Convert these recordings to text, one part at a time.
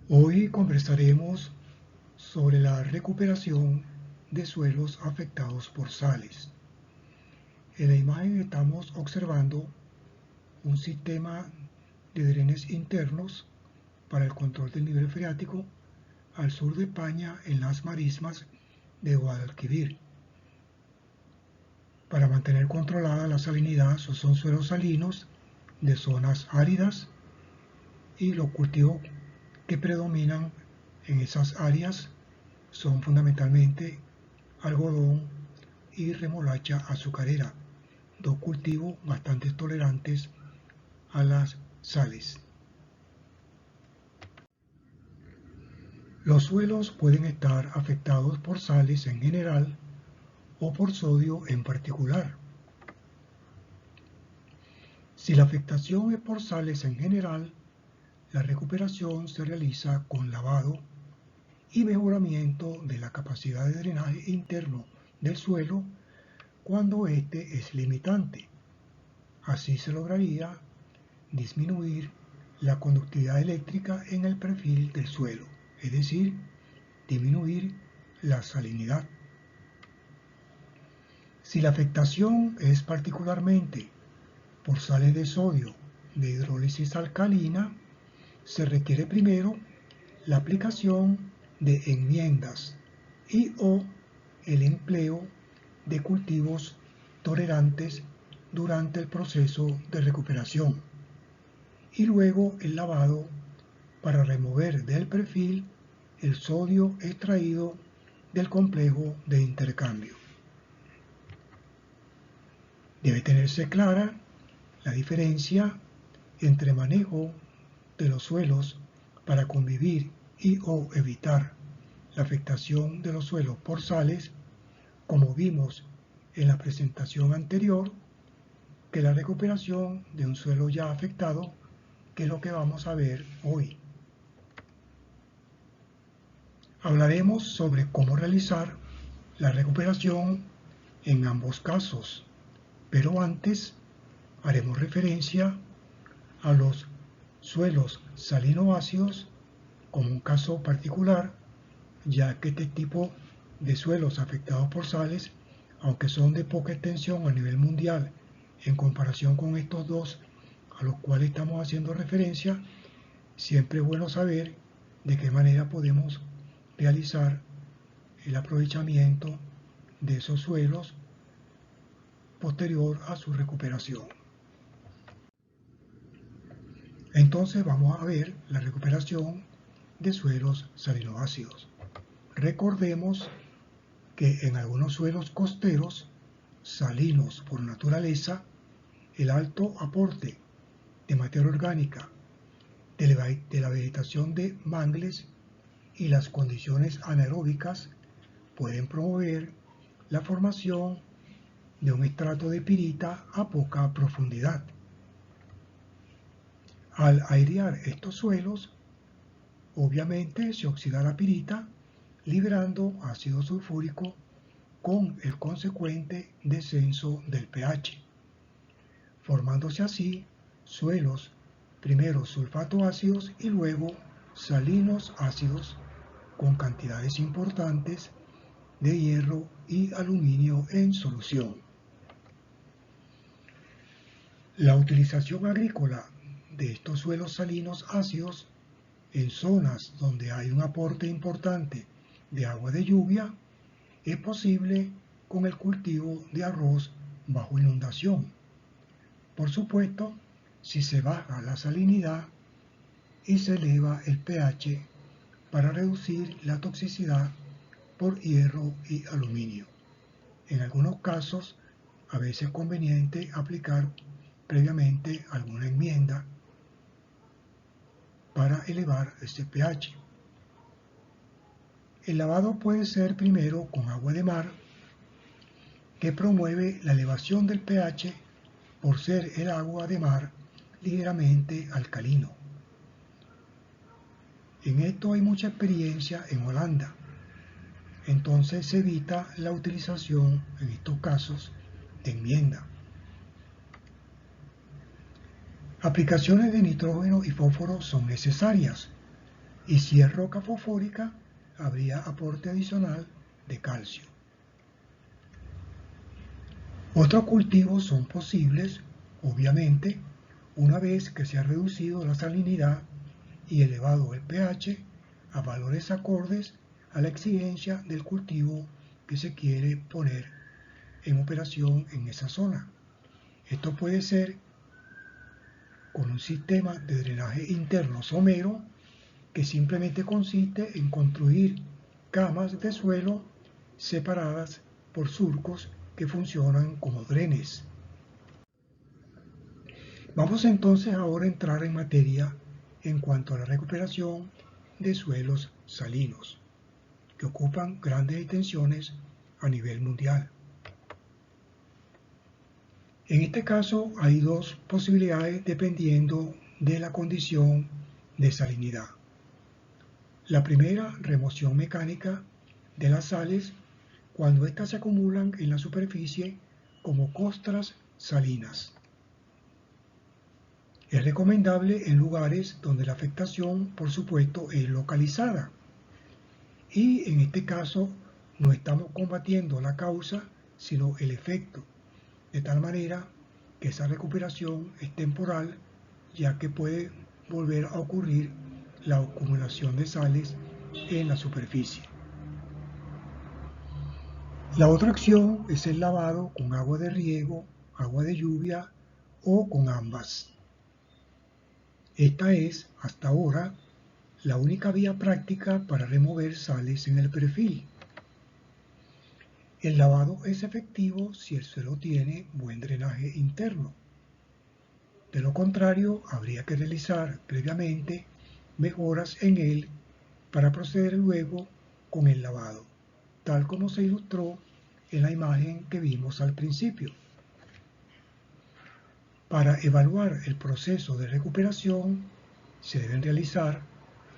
Hoy conversaremos sobre la recuperación de suelos afectados por sales. En la imagen estamos observando un sistema de drenes internos para el control del nivel freático al sur de España en las marismas de Guadalquivir. Para mantener controlada la salinidad, son suelos salinos de zonas áridas y los cultivos que predominan en esas áreas son fundamentalmente algodón y remolacha azucarera, dos cultivos bastante tolerantes a las sales. Los suelos pueden estar afectados por sales en general o por sodio en particular. Si la afectación es por sales en general, la recuperación se realiza con lavado y mejoramiento de la capacidad de drenaje interno del suelo cuando éste es limitante. Así se lograría disminuir la conductividad eléctrica en el perfil del suelo, es decir, disminuir la salinidad. Si la afectación es particularmente por sales de sodio de hidrólisis alcalina, se requiere primero la aplicación de enmiendas y/o el empleo de cultivos tolerantes durante el proceso de recuperación y luego el lavado para remover del perfil el sodio extraído del complejo de intercambio. Debe tenerse clara la diferencia entre manejo de los suelos para convivir y/o evitar la afectación de los suelos por sales, como vimos en la presentación anterior, que la recuperación de un suelo ya afectado, que es lo que vamos a ver hoy. Hablaremos sobre cómo realizar la recuperación en ambos casos, pero antes haremos referencia a los suelos salino-ácidos como un caso particular, ya que este tipo de suelos afectados por sales, aunque son de poca extensión a nivel mundial en comparación con estos dos a los cuales estamos haciendo referencia, siempre es bueno saber de qué manera podemos realizar el aprovechamiento de esos suelos posterior a su recuperación. Entonces vamos a ver la recuperación de suelos salinoácidos. Recordemos que en algunos suelos costeros, salinos por naturaleza, el alto aporte de materia orgánica de la vegetación de mangles y las condiciones anaeróbicas pueden promover la formación de un estrato de pirita a poca profundidad. Al airear estos suelos, obviamente se oxida la pirita, liberando ácido sulfúrico con el consecuente descenso del pH, formándose así suelos primero sulfato ácidos y luego salinos ácidos con cantidades importantes de hierro y aluminio en solución. La utilización agrícola de estos suelos salinos ácidos en zonas donde hay un aporte importante de agua de lluvia es posible con el cultivo de arroz bajo inundación. Por supuesto, si se baja la salinidad y se eleva el pH para reducir la toxicidad por hierro y aluminio. En algunos casos, a veces es conveniente aplicar previamente alguna enmienda para elevar este pH. El lavado puede ser primero con agua de mar, que promueve la elevación del pH por ser el agua de mar ligeramente alcalino. En esto hay mucha experiencia en Holanda, entonces se evita la utilización en estos casos de enmienda. Aplicaciones de nitrógeno y fósforo son necesarias, y si es roca fosfórica, habría aporte adicional de calcio. Otros cultivos son posibles, obviamente, una vez que se ha reducido la salinidad y elevado el pH a valores acordes a la exigencia del cultivo que se quiere poner en operación en esa zona. Esto puede ser con un sistema de drenaje interno somero que simplemente consiste en construir camas de suelo separadas por surcos que funcionan como drenes. Vamos entonces ahora a entrar en materia en cuanto a la recuperación de suelos salinos, que ocupan grandes extensiones a nivel mundial. En este caso hay dos posibilidades dependiendo de la condición de salinidad. La primera, remoción mecánica de las sales cuando éstas se acumulan en la superficie como costras salinas. Es recomendable en lugares donde la afectación, por supuesto, es localizada. Y en este caso no estamos combatiendo la causa, sino el efecto, de tal manera que esa recuperación es temporal, ya que puede volver a ocurrir la acumulación de sales en la superficie. La otra opción es el lavado con agua de riego, agua de lluvia o con ambas. Esta es, hasta ahora, la única vía práctica para remover sales en el perfil. El lavado es efectivo si el suelo tiene buen drenaje interno. De lo contrario, habría que realizar previamente mejoras en él para proceder luego con el lavado, tal como se ilustró en la imagen que vimos al principio. Para evaluar el proceso de recuperación, se deben realizar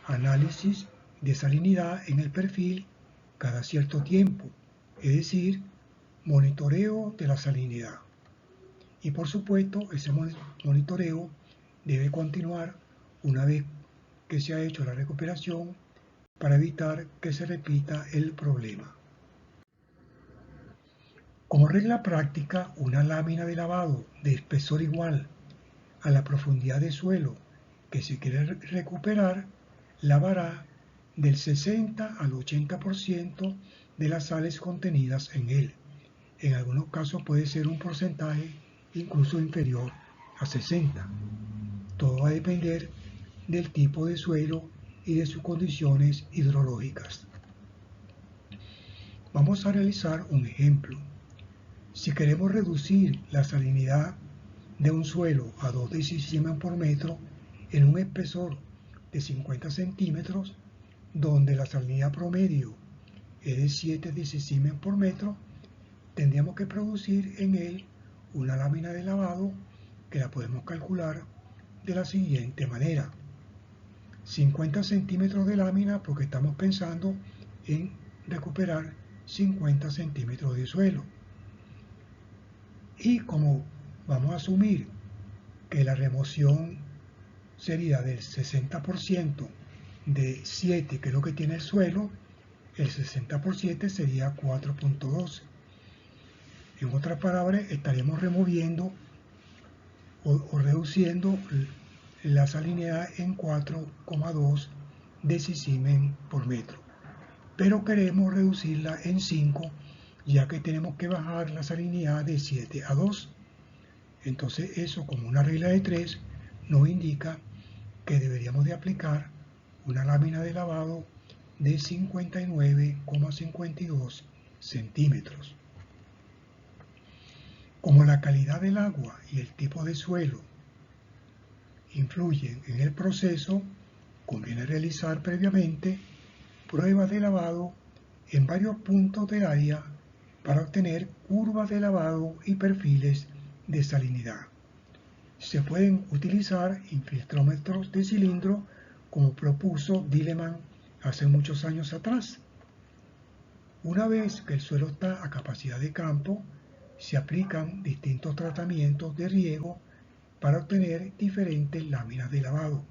análisis de salinidad en el perfil cada cierto tiempo, es decir, monitoreo de la salinidad. Y por supuesto, ese monitoreo debe continuar una vez que se ha hecho la recuperación para evitar que se repita el problema. Como regla práctica, una lámina de lavado de espesor igual a la profundidad de suelo que se quiere recuperar lavará del 60 al 80% de las sales contenidas en él. En algunos casos puede ser un porcentaje incluso inferior a 60. Todo va a depender del tipo de suelo y de sus condiciones hidrológicas. Vamos a realizar un ejemplo. Si queremos reducir la salinidad de un suelo a 2 decisimen por metro en un espesor de 50 centímetros, donde la salinidad promedio es de 7 decisimen por metro, tendríamos que producir en él una lámina de lavado que la podemos calcular de la siguiente manera. 50 centímetros de lámina porque estamos pensando en recuperar 50 centímetros de suelo. Y como vamos a asumir que la remoción sería del 60% de 7, que es lo que tiene el suelo, el 60% sería 4.12. En otras palabras, estaríamos removiendo o reduciendo la salinidad en 4,2 decisimen por metro. Pero queremos reducirla en 5, ya que tenemos que bajar la salinidad de 7 a 2. Entonces eso, como una regla de 3, nos indica que deberíamos de aplicar una lámina de lavado de 59,52 centímetros. Como la calidad del agua y el tipo de suelo influyen en el proceso, conviene realizar previamente pruebas de lavado en varios puntos del área para obtener curvas de lavado y perfiles de salinidad. Se pueden utilizar infiltrómetros de cilindro como propuso Dilleman hace muchos años atrás. Una vez que el suelo está a capacidad de campo, se aplican distintos tratamientos de riego para obtener diferentes láminas de lavado.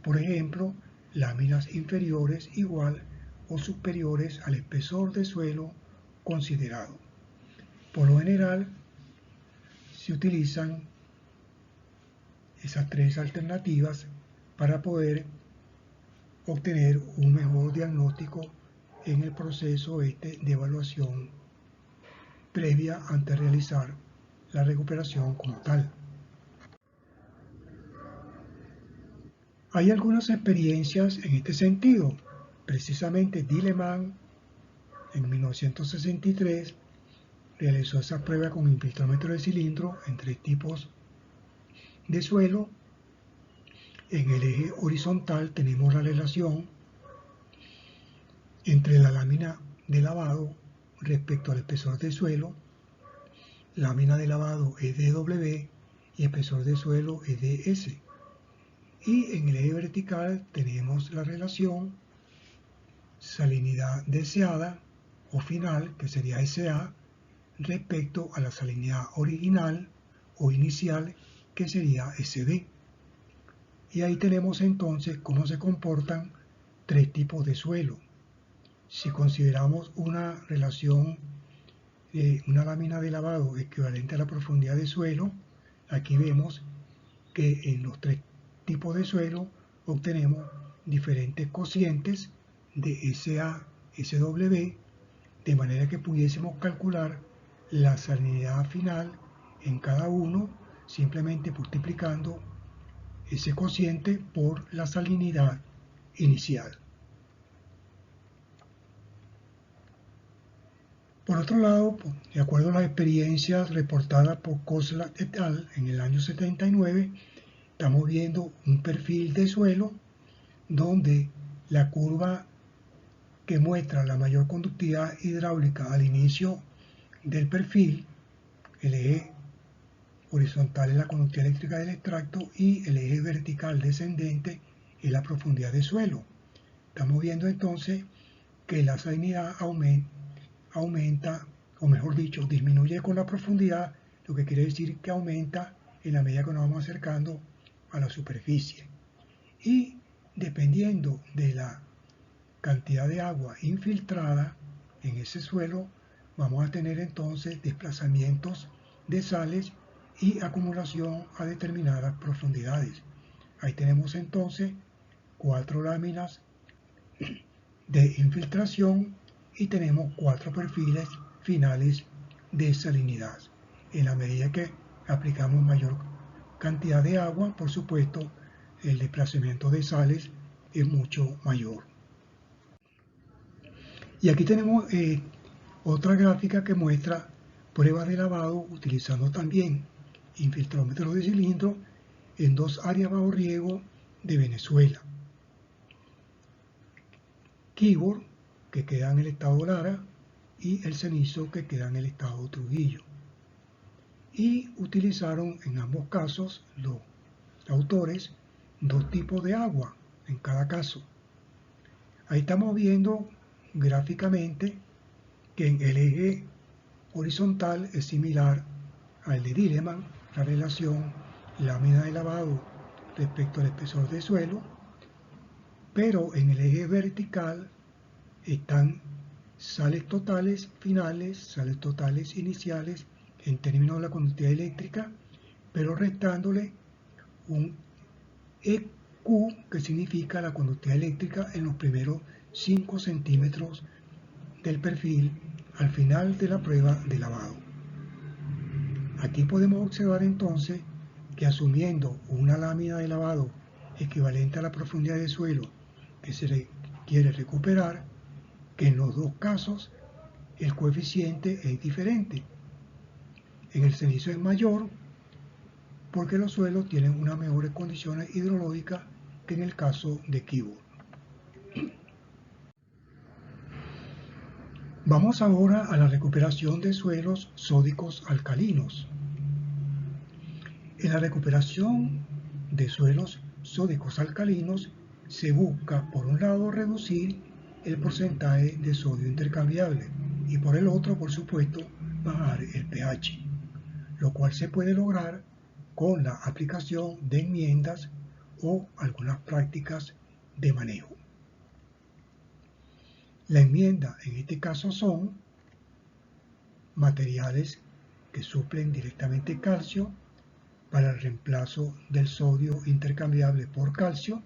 Por ejemplo, láminas inferiores igual o superiores al espesor de suelo considerado. Por lo general, se utilizan esas tres alternativas para poder obtener un mejor diagnóstico en el proceso de evaluación previa antes de realizar la recuperación como tal. Hay algunas experiencias en este sentido. Precisamente Dilleman en 1963 realizó esa prueba con infiltrómetro de cilindro en tres tipos de suelo. En el eje horizontal tenemos la relación entre la lámina de lavado respecto al espesor de suelo. Lámina de lavado es DW y espesor de suelo es DS. Y en el eje vertical tenemos la relación salinidad deseada o final, que sería SA, respecto a la salinidad original o inicial, que sería SB. Y ahí tenemos entonces cómo se comportan tres tipos de suelo. Si consideramos una relación, una lámina de lavado equivalente a la profundidad de suelo, aquí vemos que en los tres tipos de suelo obtenemos diferentes cocientes de SA, SW, de manera que pudiésemos calcular la salinidad final en cada uno simplemente multiplicando ese cociente por la salinidad inicial. Por otro lado, de acuerdo a las experiencias reportadas por Kozlat et al. En el año 79, estamos viendo un perfil de suelo donde la curva que muestra la mayor conductividad hidráulica al inicio del perfil, el eje horizontal es la conductividad eléctrica del extracto y el eje vertical descendente es la profundidad de suelo. Estamos viendo entonces que la salinidad aumenta, o mejor dicho, disminuye con la profundidad, lo que quiere decir que aumenta en la medida que nos vamos acercando a la superficie. Y dependiendo de la cantidad de agua infiltrada en ese suelo, vamos a tener entonces desplazamientos de sales y acumulación a determinadas profundidades. Ahí tenemos entonces 4 láminas de infiltración y tenemos 4 perfiles finales de salinidad. En la medida que aplicamos mayor cantidad de agua, por supuesto, el desplazamiento de sales es mucho mayor. Y aquí tenemos otra gráfica que muestra pruebas de lavado utilizando también infiltrómetros de cilindro en 2 áreas bajo riego de Venezuela. Quibor, que queda en el estado Lara, y el Cenizo, que queda en el estado Trujillo. Y utilizaron en ambos casos los autores 2 tipos de agua en cada caso. Ahí estamos viendo gráficamente que en el eje horizontal es similar al de Dilleman, la relación lámina de lavado respecto al espesor de suelo, pero en el eje vertical están sales totales finales, sales totales iniciales en términos de la conductividad eléctrica, pero restándole un EQ, que significa la conductividad eléctrica en los primeros 5 centímetros del perfil al final de la prueba de lavado. Aquí podemos observar entonces que asumiendo una lámina de lavado equivalente a la profundidad de suelo que se quiere recuperar, que en los 2 casos el coeficiente es diferente. En el cenizo es mayor porque los suelos tienen unas mejores condiciones hidrológicas que en el caso de Quibor. Vamos ahora a la recuperación de suelos sódicos alcalinos. En la recuperación de suelos sódicos alcalinos se busca, por un lado, reducir el porcentaje de sodio intercambiable y por el otro, por supuesto, bajar el pH, lo cual se puede lograr con la aplicación de enmiendas o algunas prácticas de manejo. La enmienda en este caso son materiales que suplen directamente calcio para el reemplazo del sodio intercambiable por calcio,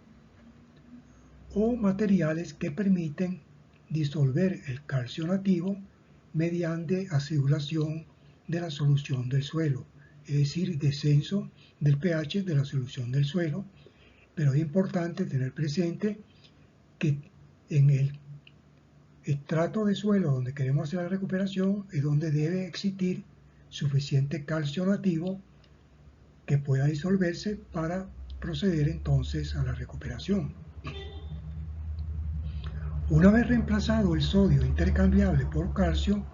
o materiales que permiten disolver el calcio nativo mediante acidulación de la solución del suelo, es decir, descenso del pH de la solución del suelo. Pero es importante tener presente que en el estrato de suelo donde queremos hacer la recuperación es donde debe existir suficiente calcio nativo que pueda disolverse para proceder entonces a la recuperación. Una vez reemplazado el sodio intercambiable por calcio,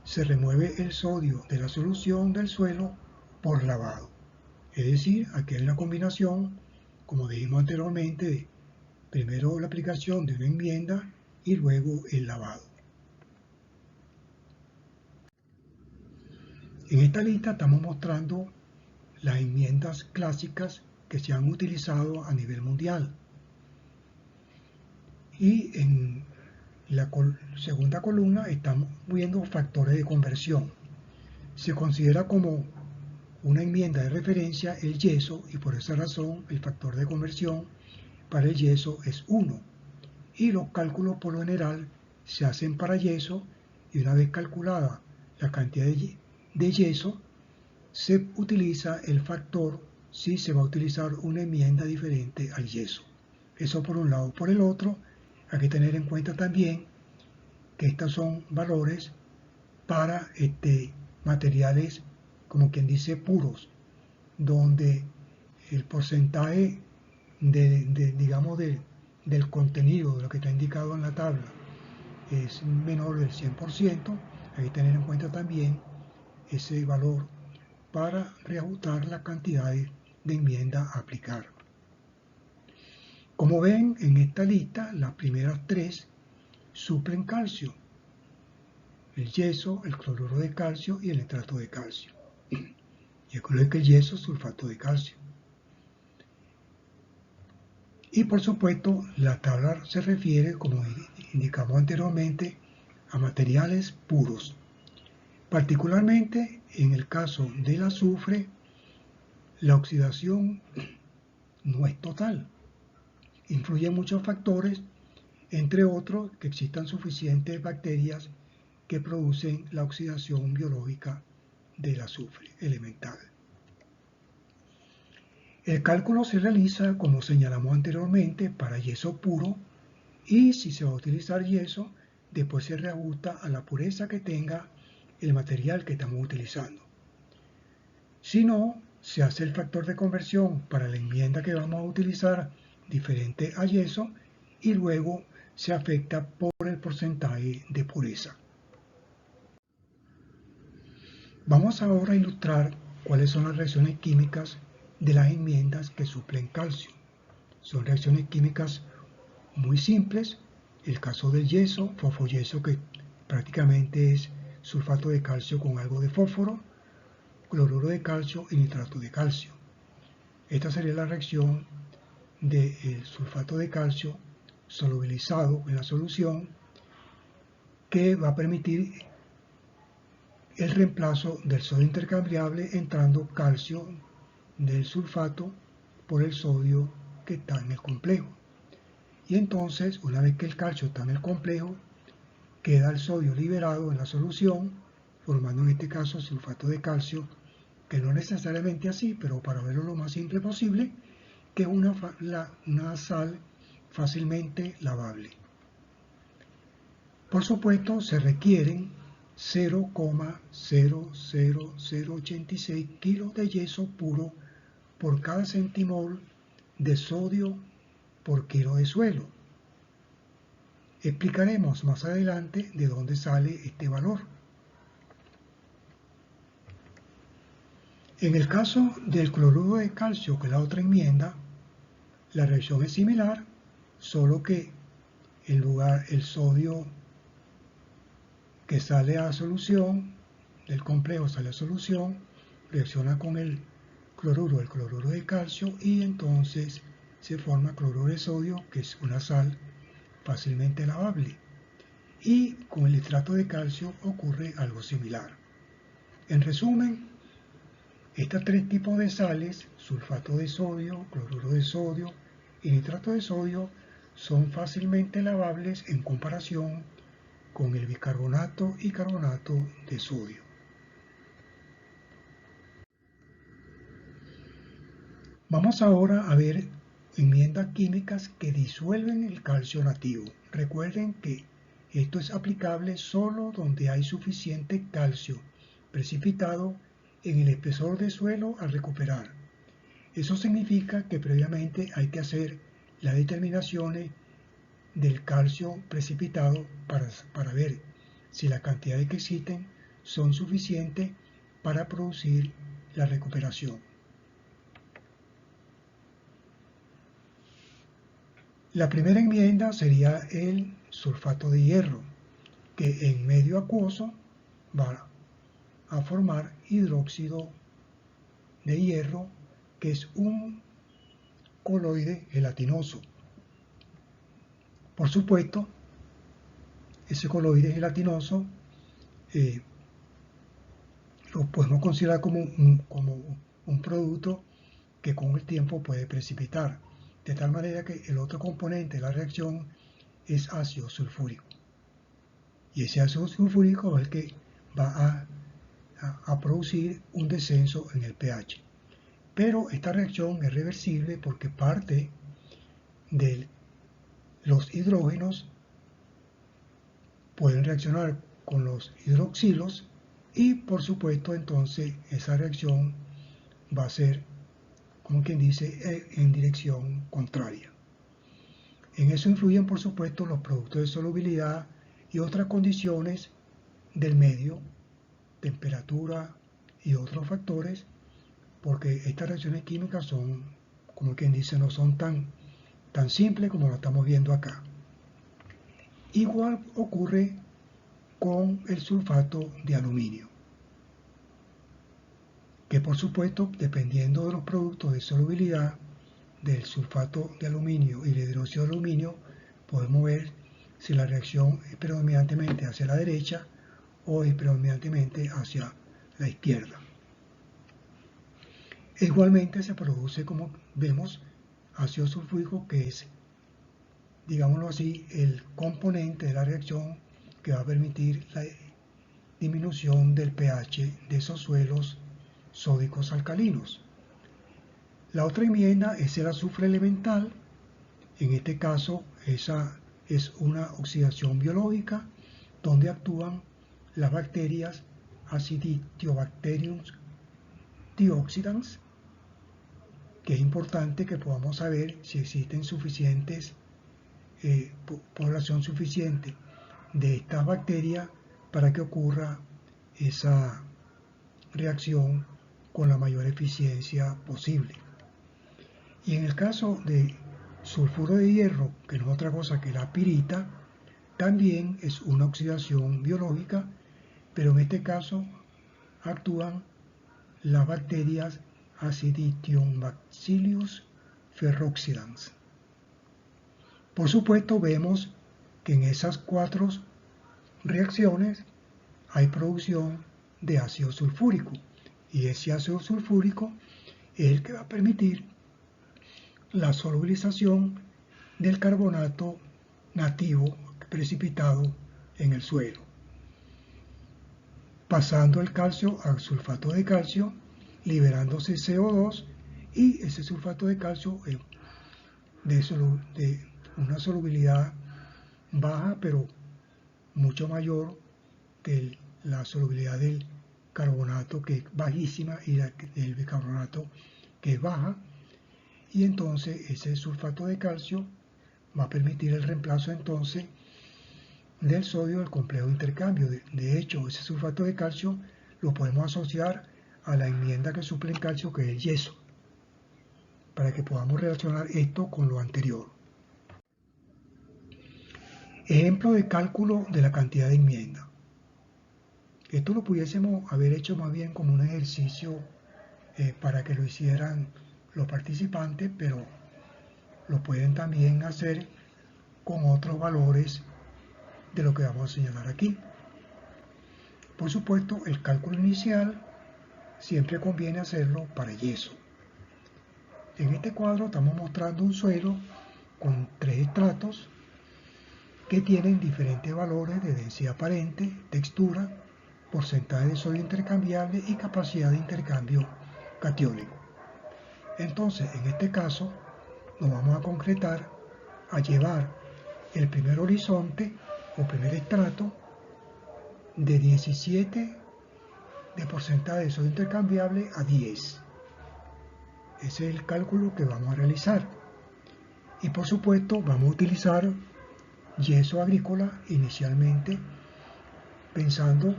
se remueve el sodio de la solución del suelo por lavado. Es decir, aquí hay una combinación, como dijimos anteriormente, de primero la aplicación de una enmienda y luego el lavado. En esta lista estamos mostrando las enmiendas clásicas que se han utilizado a nivel mundial. Y en la segunda columna estamos viendo factores de conversión. Se considera como una enmienda de referencia el yeso, y por esa razón el factor de conversión para el yeso es 1. Y los cálculos por lo general se hacen para yeso, y una vez calculada la cantidad de yeso, se utiliza el factor si se va a utilizar una enmienda diferente al yeso. Eso por un lado. Por el otro, hay que tener en cuenta también que estos son valores para materiales, como quien dice, puros, donde el porcentaje del contenido de lo que está indicado en la tabla es menor del 100%. Hay que tener en cuenta también ese valor para reajustar la cantidad de enmienda a aplicar. Como ven en esta lista, las primeras tres suplen calcio: el yeso, el cloruro de calcio y el nitrato de calcio. Y recuerden que el yeso es sulfato de calcio. Y por supuesto, la tabla se refiere, como indicamos anteriormente, a materiales puros. Particularmente en el caso del azufre, la oxidación no es total. Influyen muchos factores, entre otros que existan suficientes bacterias que producen la oxidación biológica del azufre elemental. El cálculo se realiza, como señalamos anteriormente, para yeso puro, y si se va a utilizar yeso, después se reajusta a la pureza que tenga el material que estamos utilizando. Si no, se hace el factor de conversión para la enmienda que vamos a utilizar diferente a yeso, y luego se afecta por el porcentaje de pureza. Vamos ahora a ilustrar cuáles son las reacciones químicas de las enmiendas que suplen calcio. Son reacciones químicas muy simples. El caso del yeso, fosfoyeso, que prácticamente es sulfato de calcio con algo de fósforo, cloruro de calcio y nitrato de calcio. Esta sería la reacción del sulfato de calcio solubilizado en la solución, que va a permitir el reemplazo del sodio intercambiable, entrando calcio del sulfato por el sodio que está en el complejo. Y entonces, una vez que el calcio está en el complejo, queda el sodio liberado en la solución, formando en este caso sulfato de calcio, que no es necesariamente así, pero para verlo lo más simple posible, que es una sal fácilmente lavable. Por supuesto, se requieren 0,00086 kilos de yeso puro por cada centimol de sodio por kilo de suelo. Explicaremos más adelante de dónde sale este valor. En el caso del cloruro de calcio, que es la otra enmienda, la reacción es similar, solo que en lugar el sodio que sale a solución, del complejo sale a solución, reacciona con el cloruro de calcio, y entonces se forma cloruro de sodio, que es una sal fácilmente lavable. Y con el nitrato de calcio ocurre algo similar. En resumen, estos tres tipos de sales, sulfato de sodio, cloruro de sodio y nitrato de sodio, son fácilmente lavables en comparación con el bicarbonato y carbonato de sodio. Vamos ahora a ver enmiendas químicas que disuelven el calcio nativo. Recuerden que esto es aplicable solo donde hay suficiente calcio precipitado en el espesor de suelo al recuperar. Eso significa que previamente hay que hacer las determinaciones del calcio precipitado para ver si las cantidades que existen son suficientes para producir la recuperación. La primera enmienda sería el sulfato de hierro, que en medio acuoso va a formar hidróxido de hierro, que es un coloide gelatinoso. Por supuesto, ese coloide gelatinoso lo podemos considerar como un producto que con el tiempo puede precipitar, de tal manera que el otro componente de la reacción es ácido sulfúrico. Y ese ácido sulfúrico es el que va a producir un descenso en el pH. Pero esta reacción es reversible porque parte de los hidrógenos pueden reaccionar con los hidroxilos y por supuesto entonces esa reacción va a ser, como quien dice, en dirección contraria. En eso influyen por supuesto los productos de solubilidad y otras condiciones del medio, temperatura y otros factores, porque estas reacciones químicas son, como quien dice, no son tan simples como lo estamos viendo acá. Igual ocurre con el sulfato de aluminio, que por supuesto, dependiendo de los productos de solubilidad del sulfato de aluminio y el hidróxido de aluminio, podemos ver si la reacción es predominantemente hacia la derecha o es predominantemente hacia la izquierda. Igualmente se produce, como vemos, ácido sulfúrico, que es, digámoslo así, el componente de la reacción que va a permitir la disminución del pH de esos suelos sódicos alcalinos. La otra enmienda es el azufre elemental. En este caso, esa es una oxidación biológica donde actúan las bacterias Acinetobacterium dioxidans, que es importante que podamos saber si existen población suficiente de estas bacterias para que ocurra esa reacción con la mayor eficiencia posible. Y en el caso de sulfuro de hierro, que no es otra cosa que la pirita, también es una oxidación biológica, pero en este caso actúan las bacterias Acinetobacillus ferroxidans. Por supuesto, vemos que en esas cuatro reacciones hay producción de ácido sulfúrico, y ese ácido sulfúrico es el que va a permitir la solubilización del carbonato nativo precipitado en el suelo, pasando el calcio al sulfato de calcio, liberándose CO2, y ese sulfato de calcio de una solubilidad baja, pero mucho mayor que la solubilidad del carbonato, que es bajísima, y del bicarbonato, que es baja, y entonces ese sulfato de calcio va a permitir el reemplazo entonces del sodio del complejo de intercambio. De hecho, ese sulfato de calcio lo podemos asociar a la enmienda que suple en calcio, que es el yeso, para que podamos relacionar esto con lo anterior. Ejemplo de cálculo de la cantidad de enmienda. Esto lo pudiésemos haber hecho más bien como un ejercicio para que lo hicieran los participantes, pero lo pueden también hacer con otros valores de lo que vamos a señalar aquí. Por supuesto, el cálculo inicial siempre conviene hacerlo para yeso. En este cuadro estamos mostrando un suelo con 3 estratos que tienen diferentes valores de densidad aparente, textura, porcentaje de sodio intercambiable y capacidad de intercambio catiónico. Entonces, en este caso, nos vamos a concretar a llevar el primer horizonte o primer estrato de 17 de porcentaje de sodio intercambiable a 10. Ese es el cálculo que vamos a realizar. Y por supuesto vamos a utilizar yeso agrícola inicialmente, pensando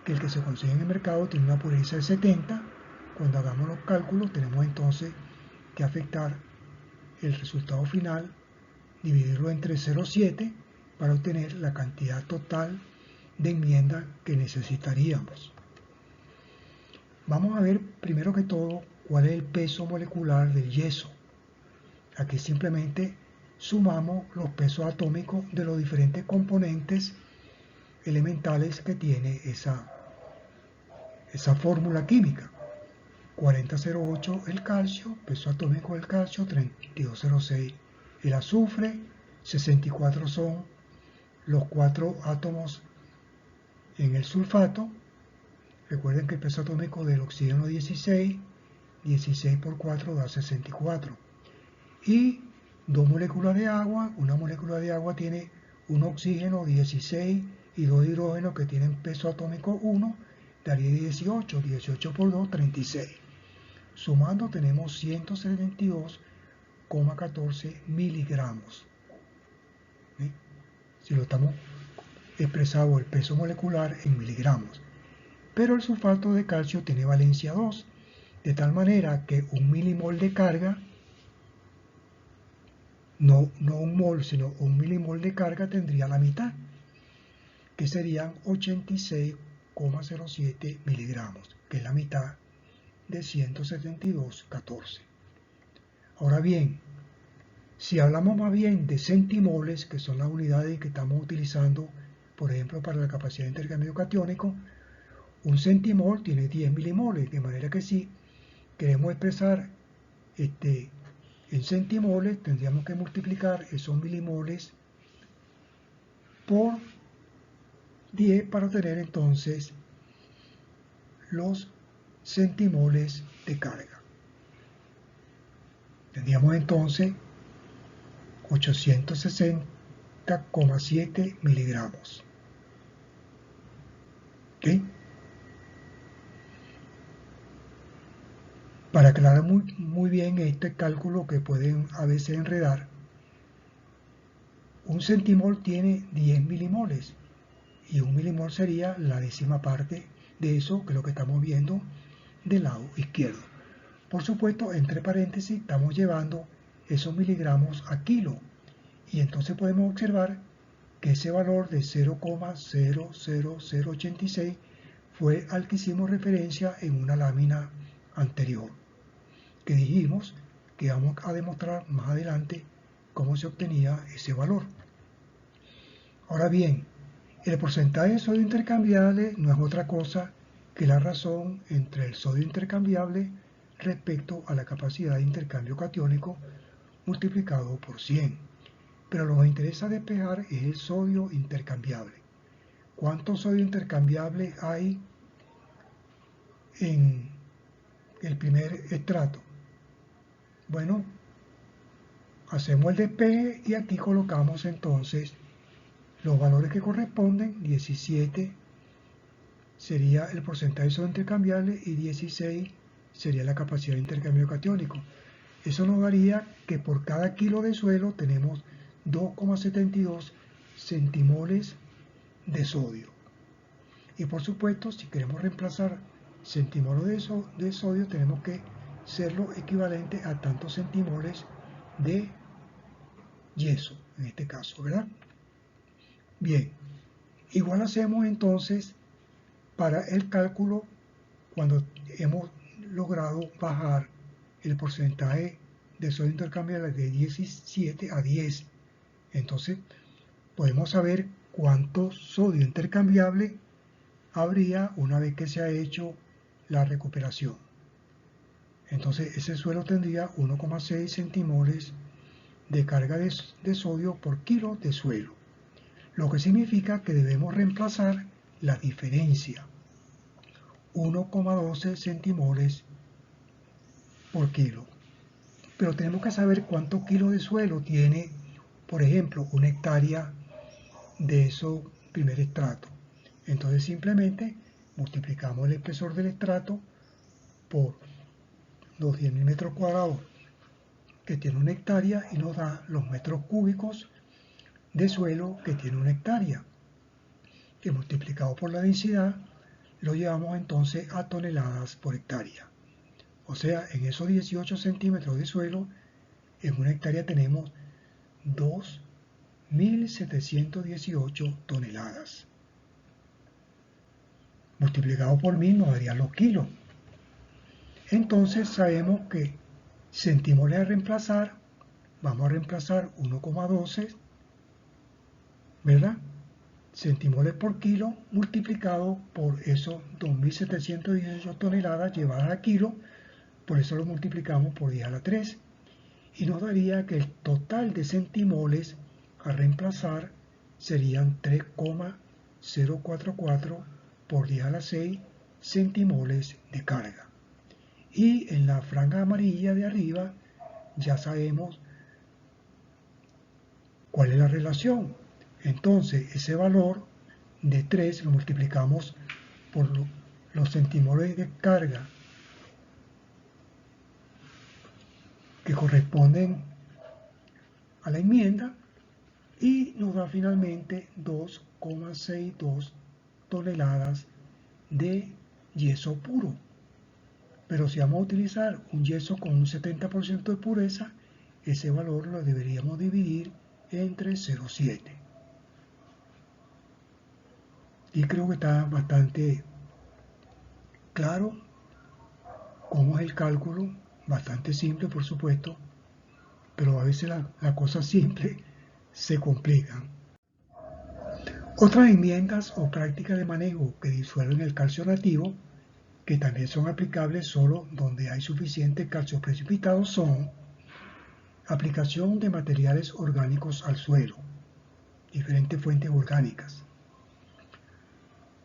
que el que se consigue en el mercado tiene una pureza de 70. Cuando hagamos los cálculos tenemos entonces que afectar el resultado final, dividirlo entre 0,7 para obtener la cantidad total de enmienda que necesitaríamos. Vamos a ver primero que todo cuál es el peso molecular del yeso. Aquí simplemente sumamos los pesos atómicos de los diferentes componentes elementales que tiene esa fórmula química. 40,08 el calcio, peso atómico del calcio, 32,06 el azufre, 64 son los 4 átomos en el sulfato. Recuerden que el peso atómico del oxígeno es 16, 16 por 4 da 64. Y 2 moléculas de agua, una molécula de agua tiene un oxígeno 16 y 2 hidrógenos que tienen peso atómico 1, daría 18, 18 por 2, 36. Sumando tenemos 172,14 miligramos. ¿Sí? Si lo estamos expresado el peso molecular en miligramos. Pero el sulfato de calcio tiene valencia 2, de tal manera que un milimol de carga, no un mol, sino un milimol de carga tendría la mitad, que serían 86,07 miligramos, que es la mitad de 172,14. Ahora bien, si hablamos más bien de centimoles, que son las unidades que estamos utilizando, por ejemplo, para la capacidad de intercambio catiónico, un centimol tiene 10 milimoles, de manera que si queremos expresar en centimoles, tendríamos que multiplicar esos milimoles por 10 para obtener entonces los centimoles de carga. Tendríamos entonces 860,7 miligramos. ¿Ok? Para aclarar muy bien este cálculo que pueden a veces enredar, un centimol tiene 10 milimoles y un milimol sería la décima parte de eso, que es lo que estamos viendo del lado izquierdo. Por supuesto, entre paréntesis, estamos llevando esos miligramos a kilo y entonces podemos observar que ese valor de 0,00086 fue al que hicimos referencia en una lámina anterior, que dijimos que vamos a demostrar más adelante cómo se obtenía ese valor. Ahora bien, el porcentaje de sodio intercambiable no es otra cosa que la razón entre el sodio intercambiable respecto a la capacidad de intercambio catiónico multiplicado por 100. Pero lo que nos interesa despejar es el sodio intercambiable. ¿Cuánto sodio intercambiable hay en el primer estrato? Bueno, hacemos el despeje y aquí colocamos entonces los valores que corresponden. 17 sería el porcentaje de sodio intercambiable y 16 sería la capacidad de intercambio catiónico. Eso nos daría que por cada kilo de suelo tenemos 2,72 centimoles de sodio. Y por supuesto, si queremos reemplazar centimoles de sodio, tenemos que serlo equivalente a tantos centimoles de yeso, en este caso, ¿verdad? Bien, igual hacemos entonces para el cálculo cuando hemos logrado bajar el porcentaje de sodio intercambiable de 17 a 10. Entonces podemos saber cuánto sodio intercambiable habría una vez que se ha hecho la recuperación. Entonces ese suelo tendría 1,6 centimoles de carga de sodio por kilo de suelo, lo que significa que debemos reemplazar la diferencia, 1,12 centimoles por kilo. Pero tenemos que saber cuántos kilos de suelo tiene, por ejemplo, una hectárea de ese primer estrato. Entonces simplemente multiplicamos el espesor del estrato por los 10.000 metros cuadrados que tiene una hectárea y nos da los metros cúbicos de suelo que tiene una hectárea, que multiplicado por la densidad lo llevamos entonces a toneladas por hectárea. O sea, en esos 18 centímetros de suelo, en una hectárea tenemos 2.718 toneladas. Multiplicado por 1000 nos darían los kilos. Entonces sabemos que centímoles a reemplazar, vamos a reemplazar 1,12, ¿verdad? Centímoles por kilo multiplicado por esos 2.718 toneladas llevadas a kilo, por eso lo multiplicamos por 10 a la 3 y nos daría que el total de centimoles a reemplazar serían 3,044 por 10 a la 6 centimoles de carga. Y en la franja amarilla de arriba ya sabemos cuál es la relación. Entonces ese valor de 3 lo multiplicamos por los centimoles de carga que corresponden a la enmienda y nos da finalmente 2,62 toneladas de yeso puro. Pero si vamos a utilizar un yeso con un 70% de pureza, ese valor lo deberíamos dividir entre 0,7. Y creo que está bastante claro cómo es el cálculo, bastante simple por supuesto, pero a veces las cosas simples se complican. Otras enmiendas o prácticas de manejo que disuelven el calcio nativo, que también son aplicables solo donde hay suficiente calcio precipitado, son aplicación de materiales orgánicos al suelo, diferentes fuentes orgánicas,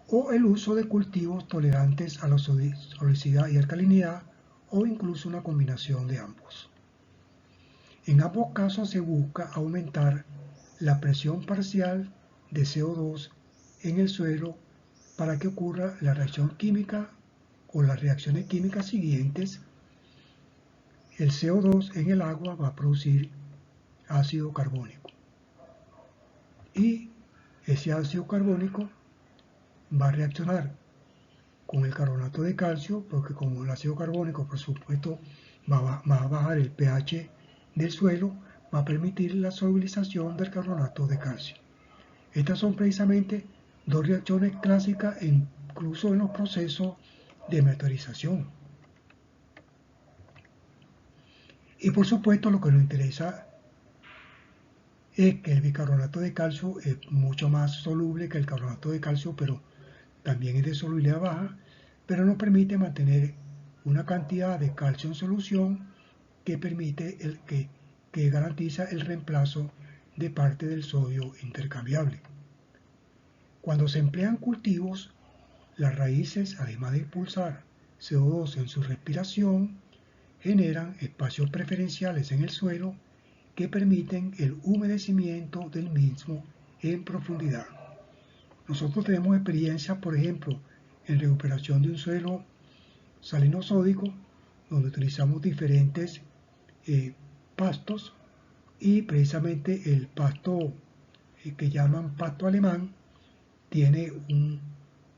o el uso de cultivos tolerantes a la solucidad y alcalinidad, o incluso una combinación de ambos. En ambos casos se busca aumentar la presión parcial de CO2 en el suelo para que ocurra la reacción química o las reacciones químicas siguientes. El CO2 en el agua va a producir ácido carbónico y ese ácido carbónico va a reaccionar con el carbonato de calcio, porque como el ácido carbónico por supuesto va a bajar el pH del suelo, va a permitir la solubilización del carbonato de calcio. Estas son precisamente dos reacciones clásicas incluso en los procesos de meteorización. Y por supuesto lo que nos interesa es que el bicarbonato de calcio es mucho más soluble que el carbonato de calcio, pero también es de solubilidad baja, pero nos permite mantener una cantidad de calcio en solución que permite que garantiza el reemplazo de parte del sodio intercambiable. Cuando se emplean cultivos, las raíces, además de expulsar CO2 en su respiración, generan espacios preferenciales en el suelo que permiten el humedecimiento del mismo en profundidad. Nosotros tenemos experiencia, por ejemplo, en recuperación de un suelo salinosódico, donde utilizamos diferentes pastos y precisamente el pasto que llaman pasto alemán tiene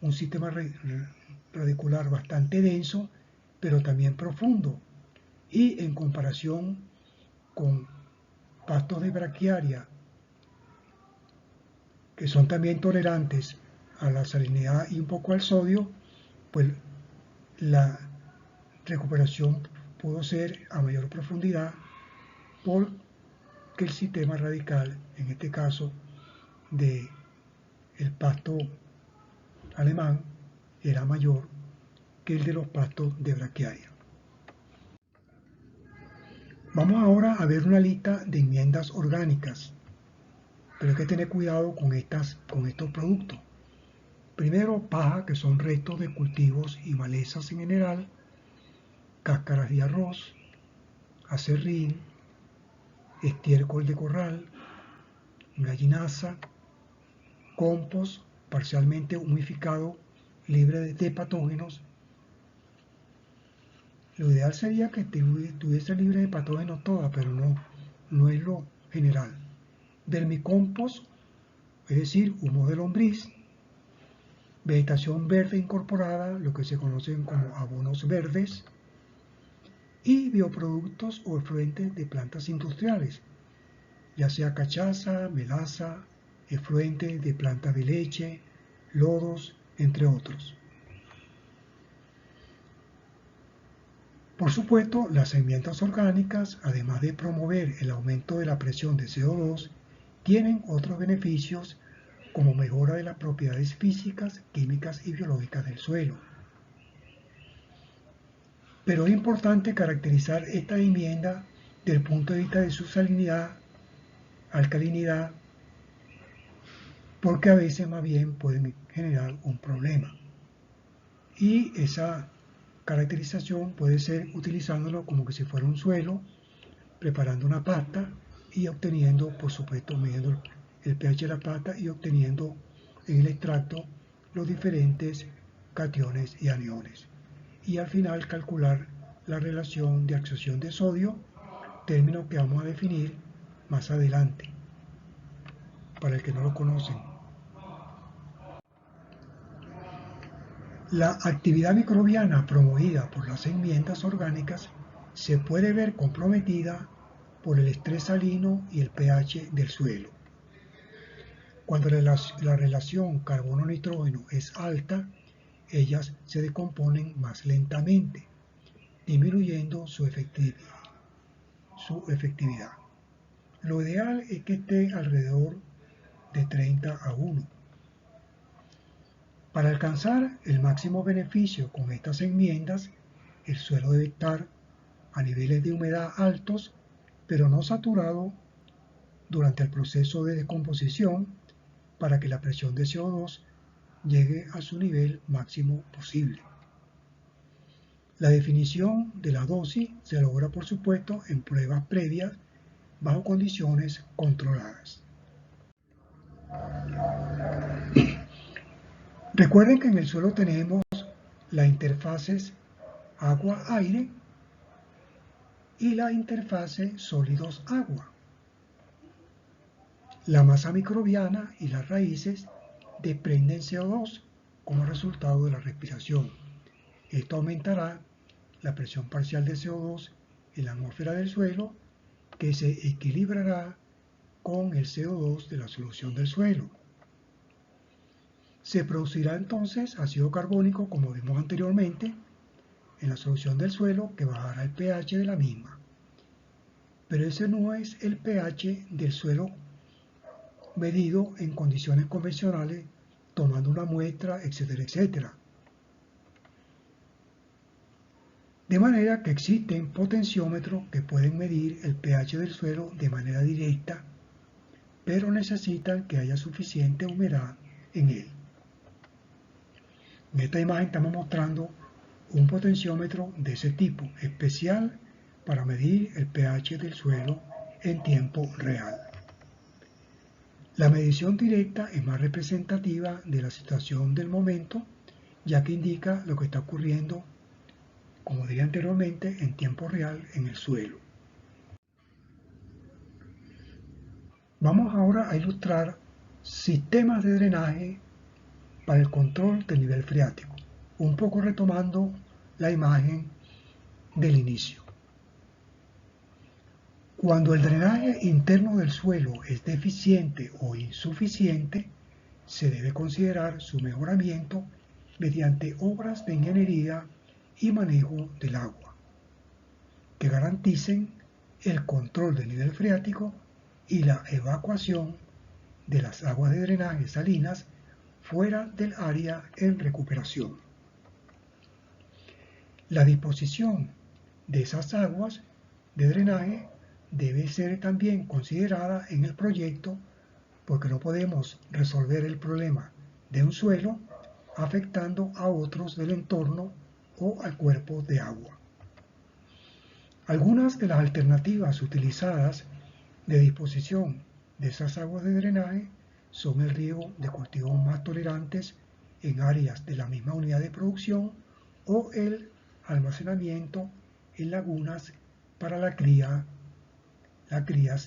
un sistema radicular bastante denso, pero también profundo. Y en comparación con pastos de braquiaria, que son también tolerantes a la salinidad y un poco al sodio, pues la recuperación pudo ser a mayor profundidad porque el sistema radical, en este caso del pasto alemán, era mayor que el de los pastos de braquiaria. Vamos ahora a ver una lista de enmiendas orgánicas, pero hay que tener cuidado con estos productos. Primero, paja, que son restos de cultivos y malezas en general, cáscaras de arroz, acerrín, estiércol de corral, gallinaza, compost parcialmente humificado, libre de patógenos. Lo ideal sería que estuviese libre de patógenos toda, pero no es lo general. Vermicompost, es decir, humo de lombriz, vegetación verde incorporada, lo que se conocen como abonos verdes, y bioproductos o efluentes de plantas industriales, ya sea cachaza, melaza, efluentes de plantas de leche, lodos, entre otros. Por supuesto, las enmiendas orgánicas, además de promover el aumento de la presión de CO2, tienen otros beneficios como mejora de las propiedades físicas, químicas y biológicas del suelo. Pero es importante caracterizar esta enmienda desde el punto de vista de su salinidad, alcalinidad, porque a veces más bien pueden generar un problema. Y esa caracterización puede ser utilizándolo como que si fuera un suelo, preparando una pasta y obteniendo, por supuesto, midiendo el pH de la pasta y obteniendo en el extracto los diferentes cationes y aniones. Y al final calcular la relación de absorción de sodio, término que vamos a definir más adelante, para el que no lo conocen. La actividad microbiana promovida por las enmiendas orgánicas se puede ver comprometida por el estrés salino y el pH del suelo. Cuando la relación carbono-nitrógeno es alta, ellas se decomponen más lentamente, disminuyendo su efectividad. Lo ideal es que esté alrededor de 30 a 1. Para alcanzar el máximo beneficio con estas enmiendas, el suelo debe estar a niveles de humedad altos, pero no saturado durante el proceso de descomposición, para que la presión de CO2 llegue a su nivel máximo posible. La definición de la dosis se logra, por supuesto, en pruebas previas bajo condiciones controladas. Recuerden que en el suelo tenemos las interfaces agua-aire y la interfase sólidos-agua. La masa microbiana y las raíces desprenden CO2 como resultado de la respiración. Esto aumentará la presión parcial de CO2 en la atmósfera del suelo, que se equilibrará con el CO2 de la solución del suelo. Se producirá entonces ácido carbónico, como vimos anteriormente, en la solución del suelo, que bajará el pH de la misma. Pero ese no es el pH del suelo medido en condiciones convencionales, tomando una muestra, etcétera, etcétera. De manera que existen potenciómetros que pueden medir el pH del suelo de manera directa, pero necesitan que haya suficiente humedad en él. En esta imagen estamos mostrando un potenciómetro de ese tipo, especial para medir el pH del suelo en tiempo real. La medición directa es más representativa de la situación del momento, ya que indica lo que está ocurriendo, como dije anteriormente, en tiempo real en el suelo. Vamos ahora a ilustrar sistemas de drenaje para el control del nivel freático, un poco retomando la imagen del inicio. Cuando el drenaje interno del suelo es deficiente o insuficiente, se debe considerar su mejoramiento mediante obras de ingeniería y manejo del agua, que garanticen el control del nivel freático y la evacuación de las aguas de drenaje salinas fuera del área en recuperación. La disposición de esas aguas de drenaje debe ser también considerada en el proyecto, porque no podemos resolver el problema de un suelo afectando a otros del entorno o al cuerpo de agua. Algunas de las alternativas utilizadas de disposición de esas aguas de drenaje son el riego de cultivos más tolerantes en áreas de la misma unidad de producción o el almacenamiento en lagunas para las crías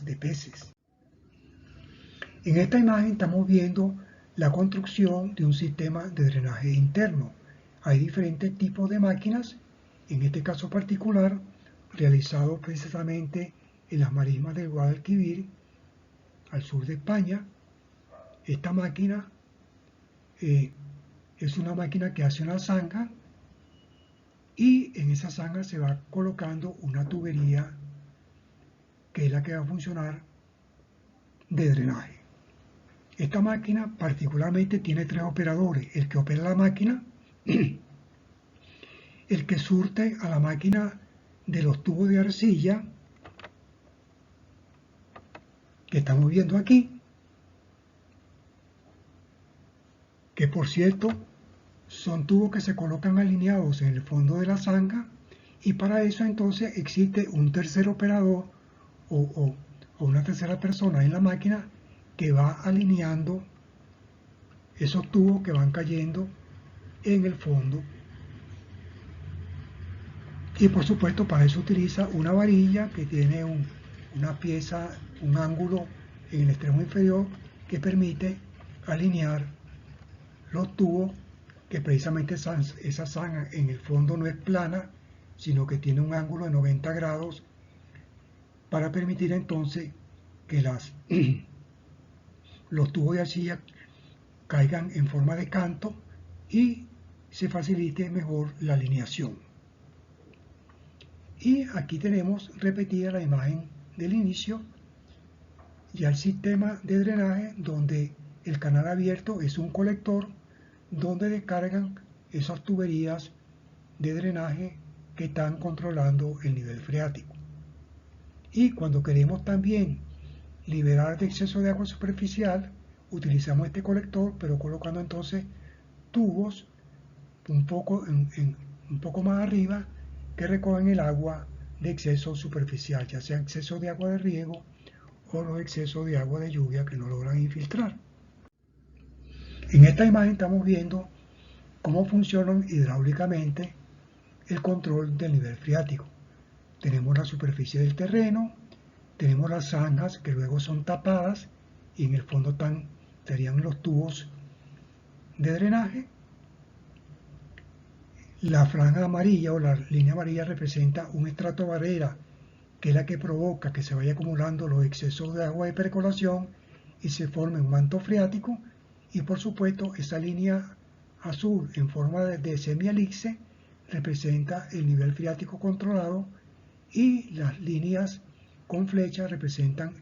de peces. En esta imagen estamos viendo la construcción de un sistema de drenaje interno. Hay diferentes tipos de máquinas, en este caso particular, realizado precisamente en las marismas del Guadalquivir, al sur de España. Esta máquina es una máquina que hace una zanja y en esa zanja se va colocando una tubería que es la que va a funcionar de drenaje. Esta máquina particularmente tiene 3 operadores: el que opera la máquina, el que surte a la máquina de los tubos de arcilla que estamos viendo aquí, que por cierto son tubos que se colocan alineados en el fondo de la zanja, y para eso entonces existe un tercer operador o una tercera persona en la máquina que va alineando esos tubos que van cayendo en el fondo. Y por supuesto para eso utiliza una varilla que tiene una pieza, un ángulo en el extremo inferior que permite alinear los tubos, que precisamente esa zanja en el fondo no es plana, sino que tiene un ángulo de 90 grados para permitir entonces que los tubos de arcilla caigan en forma de canto y se facilite mejor la alineación. Y aquí tenemos repetida la imagen del inicio, ya el sistema de drenaje, donde el canal abierto es un colector donde descargan esas tuberías de drenaje que están controlando el nivel freático. Y cuando queremos también liberar de exceso de agua superficial, utilizamos este colector, pero colocando entonces tubos un poco más arriba que recogen el agua de exceso superficial, ya sea exceso de agua de riego o los excesos de agua de lluvia que no logran infiltrar. En esta imagen estamos viendo cómo funcionan hidráulicamente el control del nivel freático. Tenemos la superficie del terreno, tenemos las zanjas que luego son tapadas y en el fondo estarían los tubos de drenaje. La franja amarilla o la línea amarilla representa un estrato barrera, que es la que provoca que se vaya acumulando los excesos de agua de percolación y se forme un manto freático. Y por supuesto esa línea azul en forma de semielipse representa el nivel freático controlado, y las líneas con flechas representan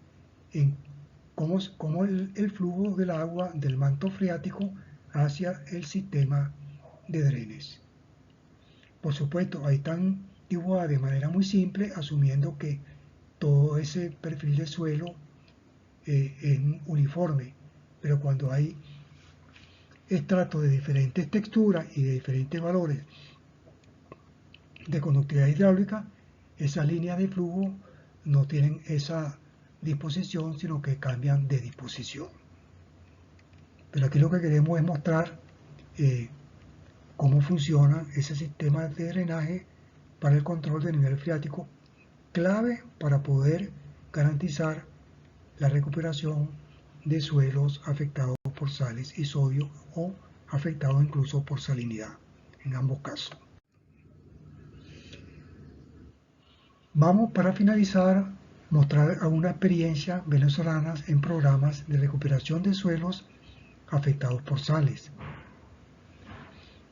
cómo el flujo del agua del manto freático hacia el sistema de drenes. Por supuesto, ahí están dibujadas de manera muy simple, asumiendo que todo ese perfil de suelo es uniforme, pero cuando hay estratos de diferentes texturas y de diferentes valores de conductividad hidráulica, esas líneas de flujo no tienen esa disposición, sino que cambian de disposición. Pero aquí lo que queremos es mostrar cómo funciona ese sistema de drenaje para el control del nivel freático, clave para poder garantizar la recuperación de suelos afectados por sales y sodio o afectados incluso por salinidad, en ambos casos. Vamos, para finalizar, mostrar algunas experiencias venezolanas en programas de recuperación de suelos afectados por sales.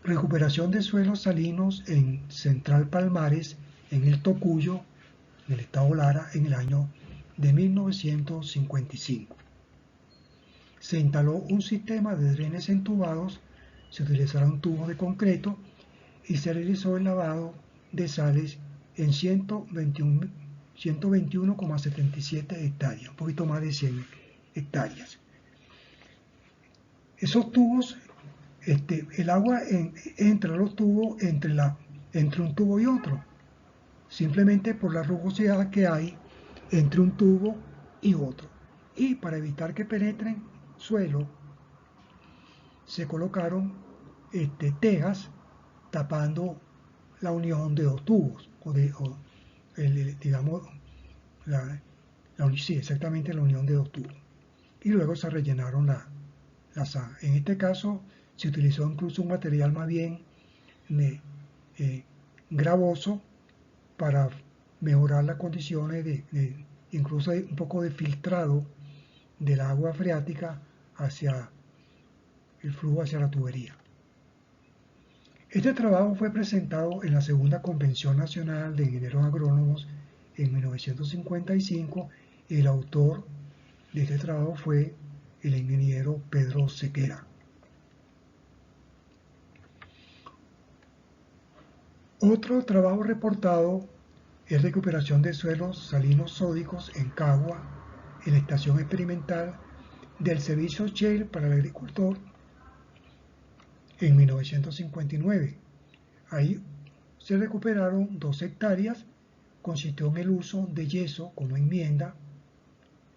Recuperación de suelos salinos en Central Palmares, en el Tocuyo, del estado Lara en el año de 1955. Se instaló un sistema de drenes entubados, se utilizaron tubos de concreto y se realizó el lavado de sales en 121,77 hectáreas, un poquito más de 100 hectáreas. Esos tubos, el agua entra a los tubos entre un tubo y otro, simplemente por la rugosidad que hay entre un tubo y otro. Y para evitar que penetren suelo, se colocaron tejas tapando la unión de dos tubos, digamos, sí, exactamente la unión de dos tubos. Y luego se rellenaron la zanja. En este caso se utilizó incluso un material más bien gravoso para mejorar las condiciones incluso un poco de filtrado del agua freática hacia el flujo hacia la tubería. Este trabajo fue presentado en la Segunda Convención Nacional de Ingenieros Agrónomos en 1955 y el autor de este trabajo fue el ingeniero Pedro Sequera. Otro trabajo reportado es recuperación de suelos salinos sódicos en Cagua, en la estación experimental del Servicio Shale para el Agricultor en 1959. Ahí se recuperaron 2 hectáreas, consistió en el uso de yeso como enmienda.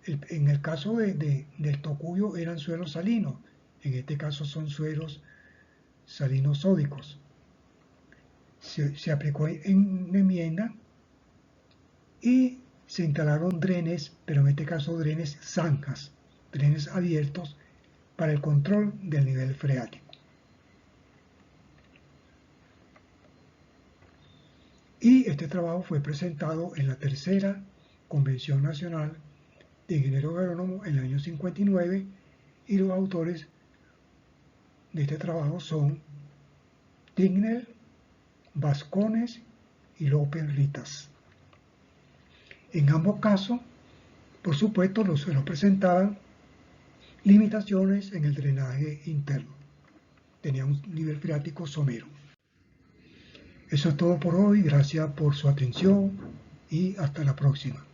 En el caso del Tocuyo eran suelos salinos, en este caso son suelos salinos sódicos. Se aplicó en enmienda y se instalaron drenes, pero en este caso drenes zanjas, drenes abiertos para el control del nivel freático. Y este trabajo fue presentado en la tercera Convención Nacional de Ingenieros Agrónomos en el año 59 y los autores de este trabajo son Tignel, Vascones y López Ritas. En ambos casos, por supuesto, los suelos presentaban limitaciones en el drenaje interno. Tenía un nivel freático somero. Eso es todo por hoy. Gracias por su atención y hasta la próxima.